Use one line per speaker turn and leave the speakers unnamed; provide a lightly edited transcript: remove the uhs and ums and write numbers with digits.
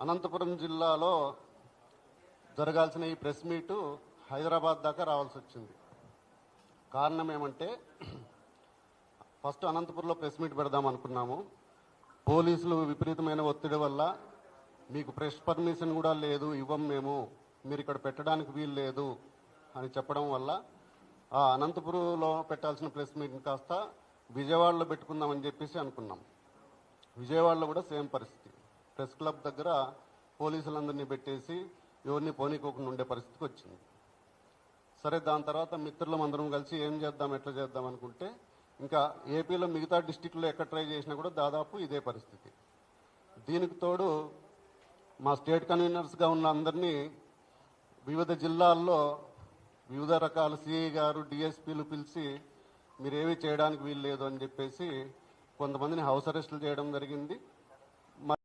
అనంతపురం జిల్లాలో జరగాల్సిన ఈ ప్రెస్ మీటు హైదరాబాద్ దాకా రావాల్సి వచ్చింది. కారణం ఏమంటే, ఫస్ట్ అనంతపురంలో ప్రెస్ మీట్ పెడదాం అనుకున్నాము. పోలీసులు విపరీతమైన ఒత్తిడి వల్ల మీకు ప్రెస్ పర్మిషన్ కూడా లేదు, ఇవ్వం మేము, మీరు ఇక్కడ పెట్టడానికి వీలు లేదు అని చెప్పడం వల్ల ఆ అనంతపురంలో పెట్టాల్సిన ప్రెస్ మీట్ని కాస్త విజయవాడలో పెట్టుకుందామని చెప్పేసి అనుకున్నాం. విజయవాడలో కూడా సేమ్ పరిస్థితి. ప్రెస్ క్లబ్ దగ్గర పోలీసులందరినీ పెట్టేసి ఎవరిని పోనీకోకుండా ఉండే పరిస్థితికి వచ్చింది. సరే, దాని తర్వాత మిత్రులం అందరం కలిసి ఏం చేద్దాం, ఎట్లా చేద్దాం అనుకుంటే, ఇంకా ఏపీలో మిగతా డిస్టిక్లో ఎక్కడ ట్రై చేసినా కూడా దాదాపు ఇదే పరిస్థితి. దీనికి తోడు మా స్టేట్ కన్వీనర్స్గా ఉన్న అందరినీ వివిధ జిల్లాల్లో వివిధ రకాల సిఐ గారు, డిఎస్పీలు పిలిచి మీరేమీ చేయడానికి వీలు లేదు అని చెప్పేసి కొంతమందిని హౌస్ అరెస్టులు చేయడం జరిగింది.